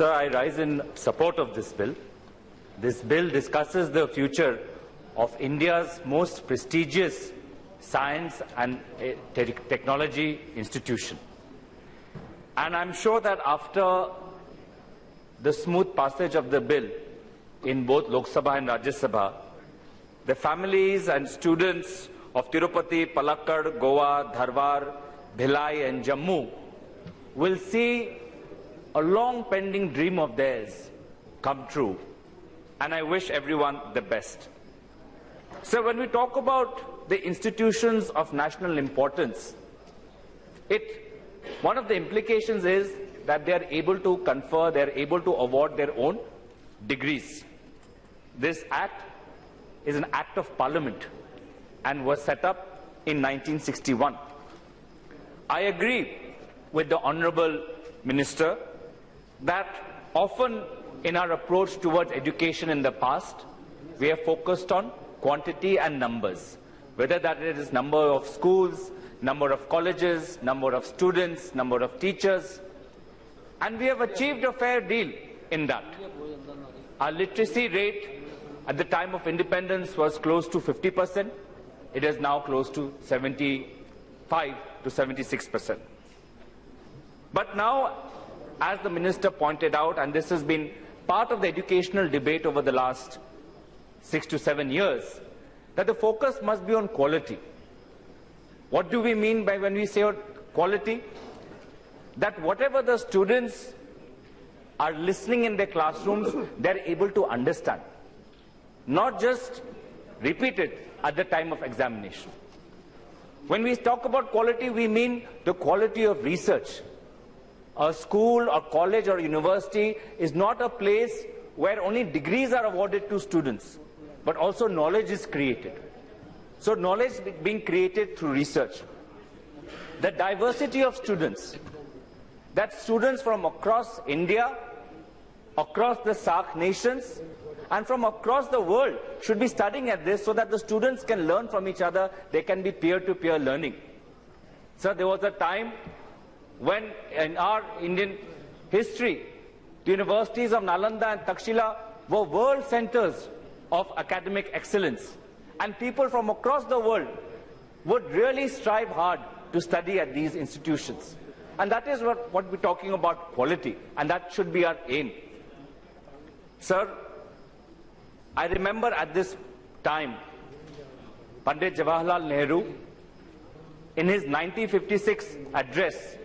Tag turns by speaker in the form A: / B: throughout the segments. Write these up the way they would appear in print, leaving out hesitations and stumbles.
A: Sir, I rise in support of this bill. This bill discusses the future of India's most prestigious science and technology institution. And I'm sure that after the smooth passage of the bill in both Lok Sabha and Rajya Sabha, the families and students of Tirupati, Palakkad, Goa, Dharwar, Bhilai and Jammu will see a long pending dream of theirs come true. And I wish everyone the best. So when we talk about the institutions of national importance, one of the implications is that they are able to confer, they are able to award their own degrees. This act is an act of parliament and was set up in 1961. I agree with the Honourable Minister that often in our approach towards education in the past, we have focused on quantity and numbers, whether that is number of schools, number of colleges, number of students, number of teachers, and we have achieved a fair deal in that. Our literacy rate at the time of independence was close to 50%. It is now close to 75 to 76%. But now, as the Minister pointed out, and this has been part of the educational debate over the last 6 to 7 years, that the focus must be on quality. What do we mean by when we say quality? That whatever the students are listening in their classrooms, they're able to understand, not just repeat it at the time of examination. When we talk about quality, we mean the quality of research. A school or college or university is not a place where only degrees are awarded to students, but also knowledge is created. So knowledge being created through research. The diversity of students, that students from across India, across the SAARC nations, and from across the world should be studying at this so that the students can learn from each other, they can be peer-to-peer learning. So there was a time when in our Indian history, the universities of Nalanda and Takshila were world centers of academic excellence. And people from across the world would really strive hard to study at these institutions. And that is what we're talking about, quality. And that should be our aim. Sir, I remember at this time, Pandit Jawaharlal Nehru, in his 1956 address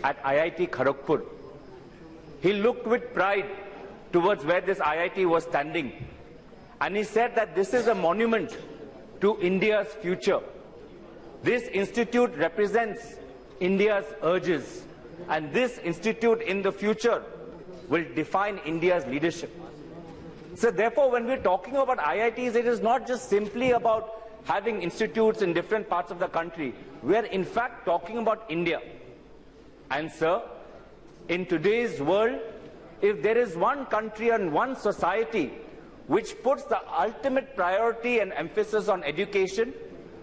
A: at IIT Kharagpur, he looked with pride towards where this IIT was standing. And he said that this is a monument to India's future. This institute represents India's urges, and this institute in the future will define India's leadership. So therefore, when we're talking about IITs, it is not just simply about having institutes in different parts of the country. We are in fact talking about India. And sir, in today's world, if there is one country and one society which puts the ultimate priority and emphasis on education,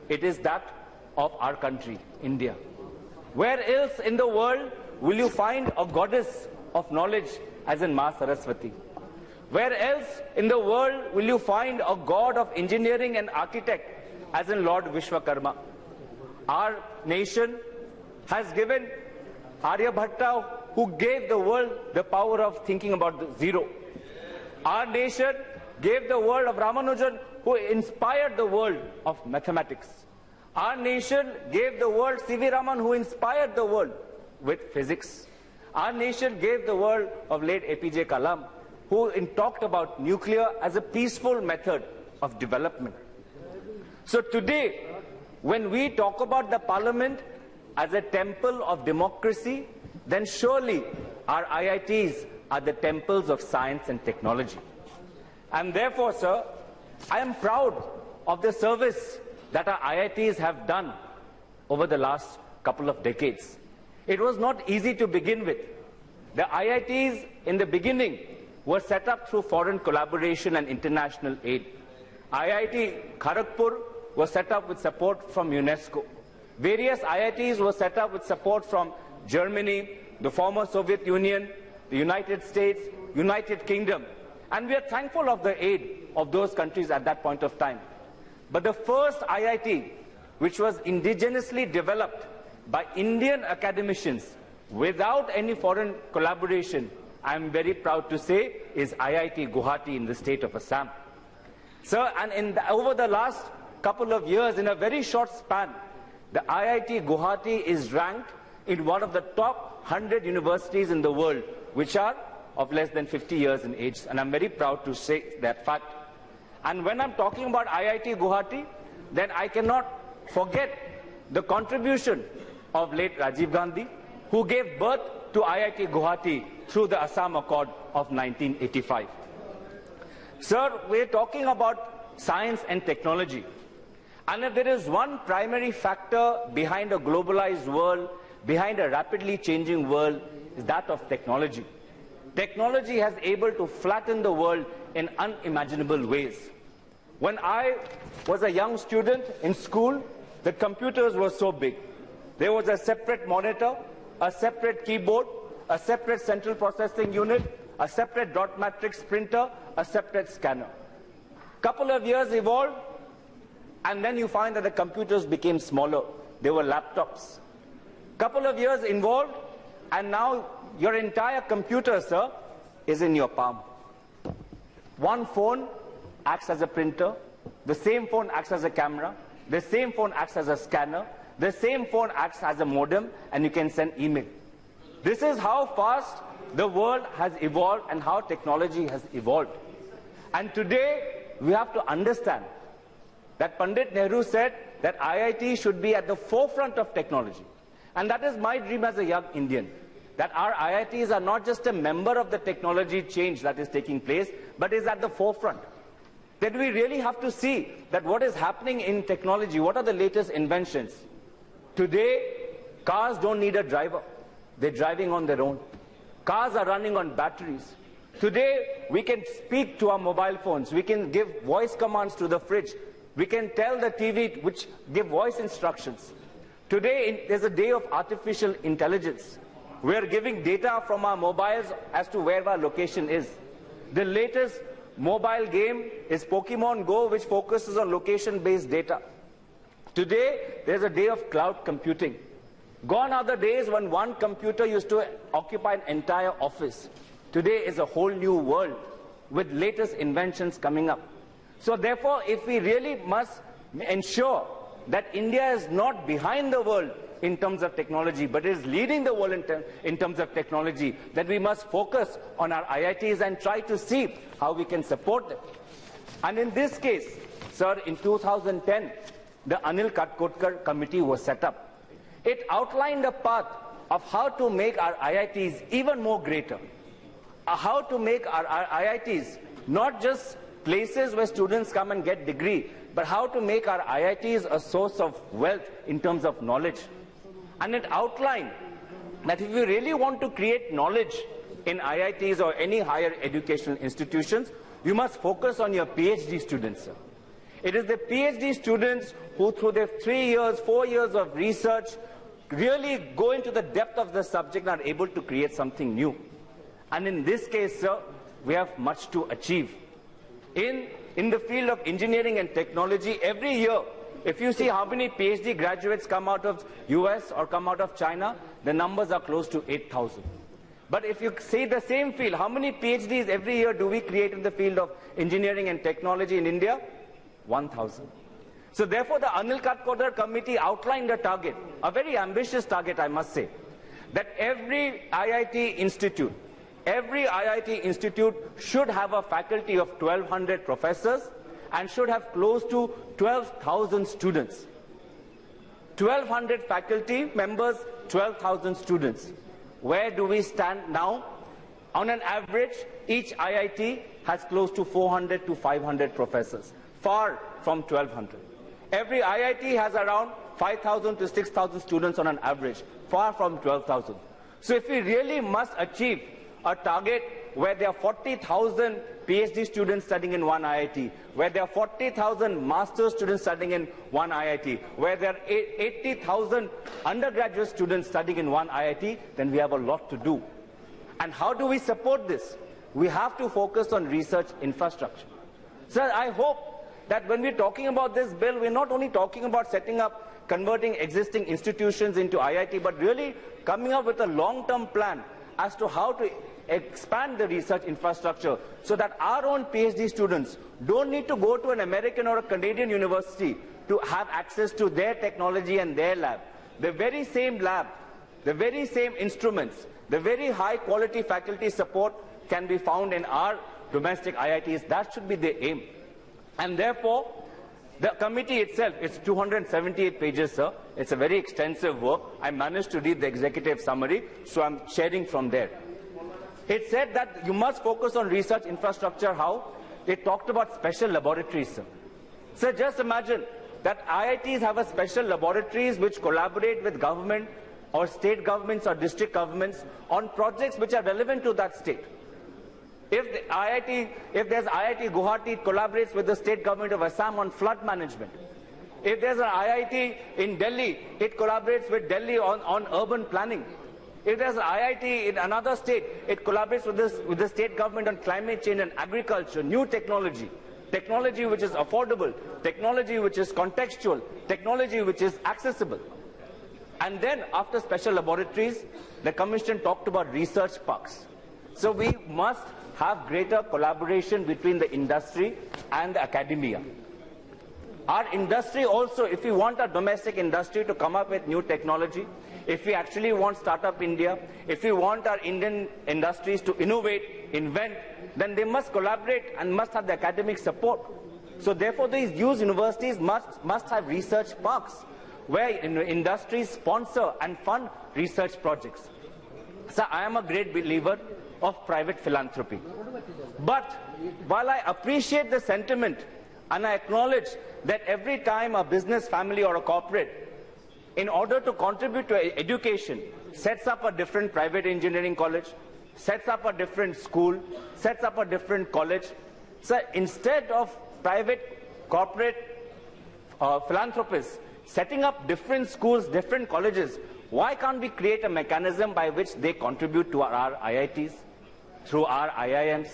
A: it is that of our country, India. Where else in the world will you find a goddess of knowledge as in Ma Saraswati? Where else in the world will you find a god of engineering and architect as in Lord Vishwakarma? Our nation has given Aryabhatta, who gave the world the power of thinking about the zero. Our nation gave the world of Ramanujan, who inspired the world of mathematics. Our nation gave the world C.V. Raman, who inspired the world with physics. Our nation gave the world of late APJ Kalam, who talked about nuclear as a peaceful method of development. So today, when we talk about the parliament as a temple of democracy, then surely our IITs are the temples of science and technology. And therefore, sir, I am proud of the service that our IITs have done over the last couple of decades. It was not easy to begin with. The IITs in the beginning were set up through foreign collaboration and international aid. IIT Kharagpur was set up with support from UNESCO. Various IITs were set up with support from Germany, the former Soviet Union, the United States, United Kingdom, and we are thankful of the aid of those countries at that point of time. But the first IIT, which was indigenously developed by Indian academicians without any foreign collaboration, I am very proud to say, is IIT Guwahati in the state of Assam. Sir, and over the last couple of years, in a very short span, the IIT Guwahati is ranked in one of the top 100 universities in the world, which are of less than 50 years in age. And I'm very proud to say that fact. And when I'm talking about IIT Guwahati, then I cannot forget the contribution of late Rajiv Gandhi, who gave birth to IIT Guwahati through the Assam Accord of 1985. Sir, we're talking about science and technology. And if there is one primary factor behind a globalized world, behind a rapidly changing world, is that of technology. Technology has able to flatten the world in unimaginable ways. When I was a young student in school, the computers were so big. There was a separate monitor, a separate keyboard, a separate central processing unit, a separate dot matrix printer, a separate scanner. Couple of years evolved, and then you find that the computers became smaller. They were laptops. Couple of years involved, and now your entire computer, sir, is in your palm. One phone acts as a printer, the same phone acts as a camera, the same phone acts as a scanner, the same phone acts as a modem, and you can send email. This is how fast the world has evolved and how technology has evolved. And today, we have to understand that Pandit Nehru said that IIT should be at the forefront of technology. And that is my dream as a young Indian, that our IITs are not just a member of the technology change that is taking place, but is at the forefront. That we really have to see that what is happening in technology, what are the latest inventions. Today, cars don't need a driver. They're driving on their own. Cars are running on batteries. Today, we can speak to our mobile phones. We can give voice commands to the fridge. We can tell the TV which give voice instructions. Today, there's a day of artificial intelligence. We are giving data from our mobiles as to where our location is. The latest mobile game is Pokemon Go, which focuses on location-based data. Today, there's a day of cloud computing. Gone are the days when one computer used to occupy an entire office. Today is a whole new world with latest inventions coming up. So therefore, if we really must ensure that India is not behind the world in terms of technology, but is leading the world in terms of technology, then we must focus on our IITs and try to see how we can support them. And in this case, sir, in 2010, the Anil Katkotkar committee was set up. It outlined a path of how to make our IITs even more greater, how to make our IITs not just places where students come and get degree, but how to make our IITs a source of wealth in terms of knowledge. And it outlined that if you really want to create knowledge in IITs or any higher educational institutions, you must focus on your PhD students, sir. It is the PhD students who, through their 3 years, 4 years of research, really go into the depth of the subject and are able to create something new. And in this case, sir, we have much to achieve. In the field of engineering and technology, every year, if you see how many PhD graduates come out of US or come out of China, the numbers are close to 8,000. But if you see the same field, how many PhDs every year do we create in the field of engineering and technology in India? 1,000. So therefore, the Anil Katkotkar committee outlined a target, a very ambitious target, I must say, that every IIT institute should have a faculty of 1,200 professors and should have close to 12,000 students. 1,200 faculty members, 12,000 students. Where do we stand now? On an average, each IIT has close to 400 to 500 professors, far from 1,200. Every IIT has around 5,000 to 6,000 students on an average, far from 12,000. So if we really must achieve a target where there are 40,000 PhD students studying in one IIT, where there are 40,000 master's students studying in one IIT, where there are 80,000 undergraduate students studying in one IIT, then we have a lot to do. And how do we support this? We have to focus on research infrastructure. Sir, I hope that when we're talking about this bill, we're not only talking about setting up, converting existing institutions into IIT, but really coming up with a long-term plan as to how to expand the research infrastructure so that our own PhD students don't need to go to an American or a Canadian university to have access to their technology and their lab. The very same lab, the very same instruments, the very high quality faculty support can be found in our domestic IITs. That should be the aim. And therefore, the committee itself is 278 pages, sir. It's a very extensive work. I managed to read the executive summary, so I'm sharing from there. It said that you must focus on research infrastructure. How? It talked about special laboratories, sir. So just imagine that IITs have a special laboratories which collaborate with government or state governments or district governments on projects which are relevant to that state. If there's IIT Guwahati, it collaborates with the state government of Assam on flood management. If there's an IIT in Delhi, it collaborates with Delhi on urban planning. If there's an IIT in another state, it collaborates with the state government on climate change and agriculture, new technology, technology which is affordable, technology which is contextual, technology which is accessible. And then after special laboratories, the Commission talked about research parks. So we must have greater collaboration between the industry and the academia. Our industry also, if we want our domestic industry to come up with new technology, if we actually want Startup India, if we want our Indian industries to innovate, invent, then they must collaborate and must have the academic support. So therefore, these youth universities must have research parks where industries sponsor and fund research projects. So I am a great believer of private philanthropy. But while I appreciate the sentiment and I acknowledge that every time a business family or a corporate, in order to contribute to education, sets up a different private engineering college, sets up a different school, sets up a different college, so instead of private corporate philanthropists setting up different schools, different colleges, why can't we create a mechanism by which they contribute to our IITs, through our IIMs?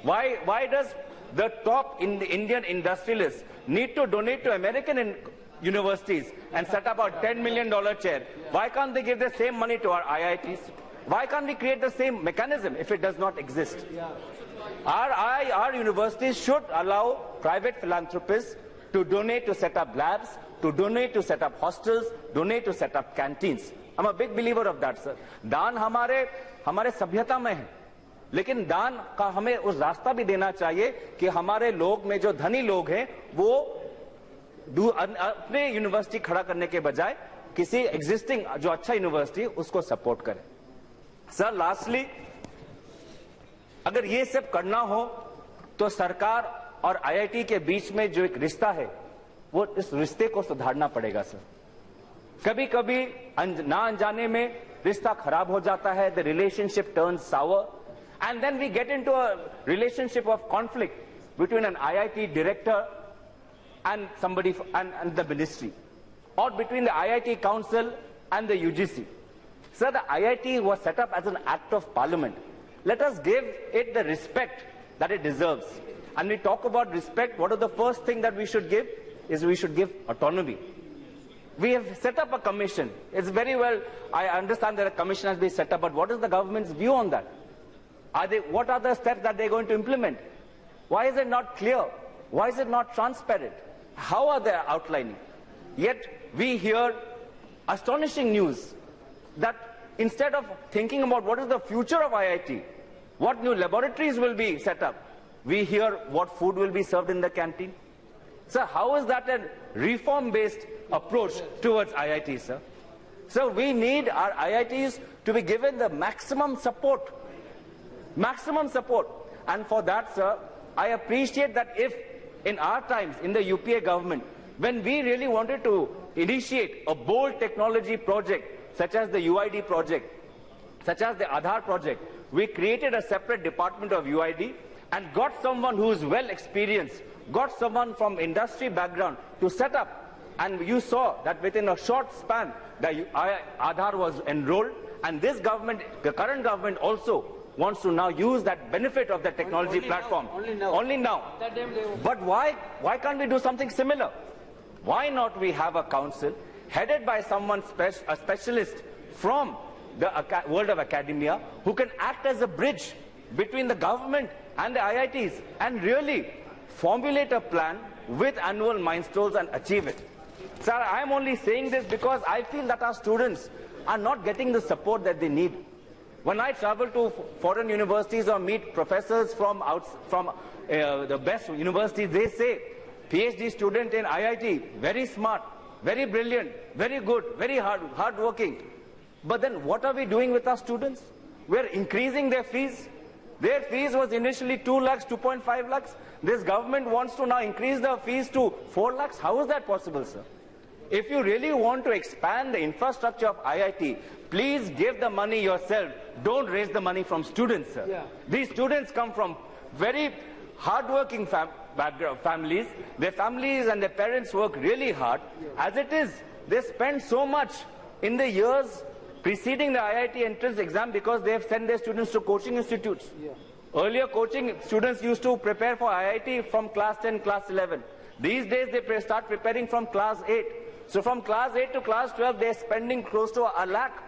A: Why does the top in the Indian industrialists need to donate to American universities and set up a $10 million chair? Why can't they give the same money to our IITs? Why can't we create the same mechanism if it does not exist? Our universities should allow private philanthropists to donate to set up labs, to donate to set up hostels, donate to set up canteens. I'm a big believer of that, sir. दान हमारे सभ्यता में है, लेकिन दान का हमें उस रास्ता भी देना चाहिए कि हमारे लोग में जो धनी लोग हैं वो अपने यूनिवर्सिटी खड़ा करने के बजाय किसी एग्जिस्टिंग जो अच्छा यूनिवर्सिटी उसको सपोर्ट करें. सर, लास्टली, अगर ये सब करना हो तो सरकार और आईआईटी के बीच में जो एक रिश्ता है वो इस रिश्ते को सुधारना पड़ेगा. सर, कभी कभी ना अनजाने में रिश्ता खराब हो जाता है. The relationship turns sour and then we get into a relationship of conflict between an IIT director and somebody and the ministry, or between the IIT council and the UGC. Sir, the IIT was set up as an act of parliament. Let us give it the respect that it deserves. And we talk about respect, what is the first thing that we should give? Is we should give autonomy. We have set up a commission. It's very well, I understand that a commission has been set up, but what is the government's view on that? What are the steps that they're going to implement? Why is it not clear? Why is it not transparent? How are they outlining? Yet we hear astonishing news that instead of thinking about what is the future of IIT, what new laboratories will be set up, we hear what food will be served in the canteen. Sir, how is that a reform-based approach towards IIT, sir? So we need our IITs to be given the maximum support. Maximum support. And for that, sir, I appreciate that if in our times, in the UPA government, when we really wanted to initiate a bold technology project, such as the UID project, such as the Aadhaar project, we created a separate department of UID and got someone who is well experienced, got someone from industry background to set up. And you saw that within a short span, the Aadhaar was enrolled And this government, the current government also wants to now use that benefit of the technology platform. Only now. But why can't we do something similar? Why not we have a council headed by someone, a specialist from the world of academia, who can act as a bridge between the government and the IITs and really formulate a plan with annual milestones and achieve it. Sir, I am only saying this because I feel that our students are not getting the support that they need. When I travel to foreign universities or meet professors from the best universities, they say, PhD student in IIT, very smart, very brilliant, very good, very hard-working. But then what are we doing with our students? We're increasing their fees. Their fees was initially 2 lakhs, 2.5 lakhs. This government wants to now increase the fees to 4 lakhs. How is that possible, sir? If you really want to expand the infrastructure of IIT, please give the money yourself. Don't raise the money from students, sir. Yeah. These students come from very hard-working families. Their families and their parents work really hard. Yeah. As it is, they spend so much in the years preceding the IIT entrance exam because they have sent their students to coaching institutes. Yeah. Earlier, coaching students used to prepare for IIT from class 10, class 11. These days, they start preparing from class 8. So from class 8 to class 12, they're spending close to 1 lakh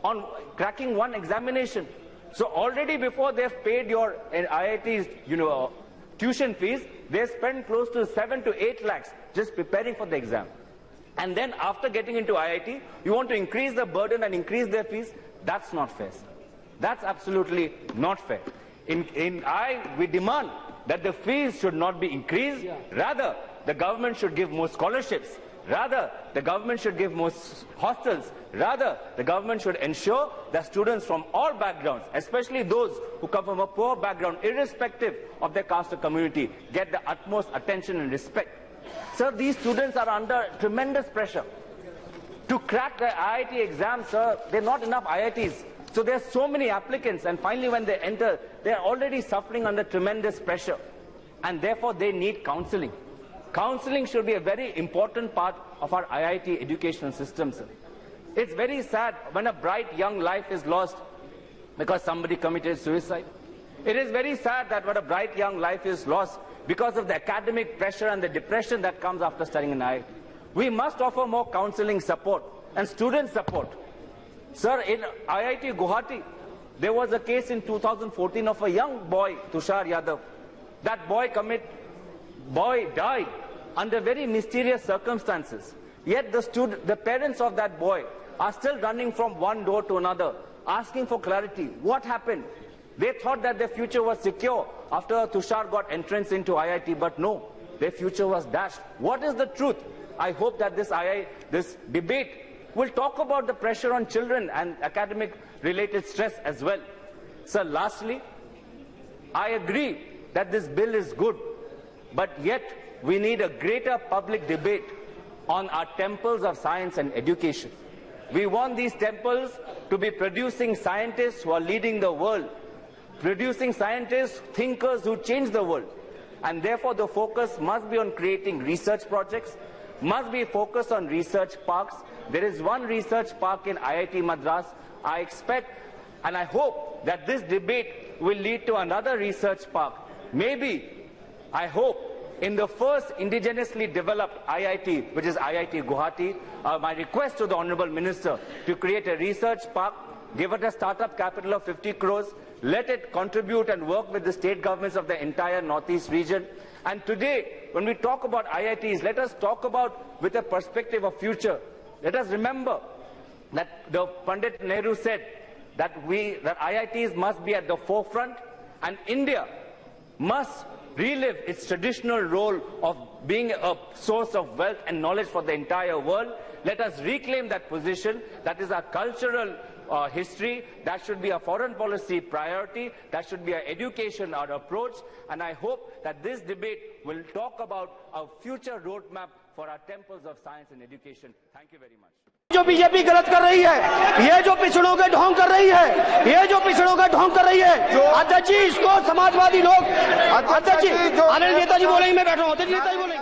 A: on cracking one examination. So already before they've paid your IIT's tuition fees, they spend close to 7 to 8 lakhs just preparing for the exam. And then after getting into IIT, you want to increase the burden and increase their fees? That's not fair, sir. That's absolutely not fair. We demand that the fees should not be increased. Yeah. Rather, the government should give more scholarships. Rather, the government should give more hostels. Rather, the government should ensure that students from all backgrounds, especially those who come from a poor background, irrespective of their caste or community, get the utmost attention and respect. Sir, these students are under tremendous pressure. To crack the IIT exam, sir, there are not enough IITs. So there are so many applicants, and finally when they enter, they are already suffering under tremendous pressure. And therefore, they need counseling. Counseling should be a very important part of our IIT educational system, sir. It's very sad when a bright young life is lost because somebody committed suicide. It is very sad that when a bright young life is lost because of the academic pressure and the depression that comes after studying in IIT. We must offer more counseling support and student support. Sir, in IIT Guwahati, there was a case in 2014 of a young boy, Tushar Yadav. That boy died under very mysterious circumstances. Yet the parents of that boy are still running from one door to another, asking for clarity. What happened? They thought that their future was secure after Tushar got entrance into IIT, but no, their future was dashed. What is the truth? I hope that this debate will talk about the pressure on children and academic-related stress as well. Sir, lastly, I agree that this bill is good, but yet we need a greater public debate on our temples of science and education. We want these temples to be producing scientists who are leading the world, producing scientists, thinkers who change the world. And therefore, the focus must be on creating research projects, must be focused on research parks. There is one research park in IIT Madras. I expect and I hope that this debate will lead to another research park. Maybe, I hope, in the first indigenously developed IIT, which is IIT Guwahati. My request to the Honorable Minister to create a research park, give it a startup capital of 50 crores, let it contribute and work with the state governments of the entire Northeast region. And today, when we talk about IITs, let us talk about with a perspective of future. Let us remember that the Pandit Nehru said that IITs must be at the forefront, and India must relive its traditional role of being a source of wealth and knowledge for the entire world. Let us reclaim that position. That is our cultural history. That should be a foreign policy priority. That should be our education, our approach. And I hope that this debate will talk about a future roadmap for our temples of science and education. Thank you very much.
B: जो BJP गलत कर रही है, ये जो पिछड़ों के ढोंग कर रही है, ये जो पिछड़ों का ढोंग कर रही है, अध्यक्ष जी इसको समाजवादी लोग, अध्यक्ष जी, अनिल नेताजी बोलेंगे, मैं बैठ रहा हूँ, अध्यक्ष नेताजी बोलेंगे।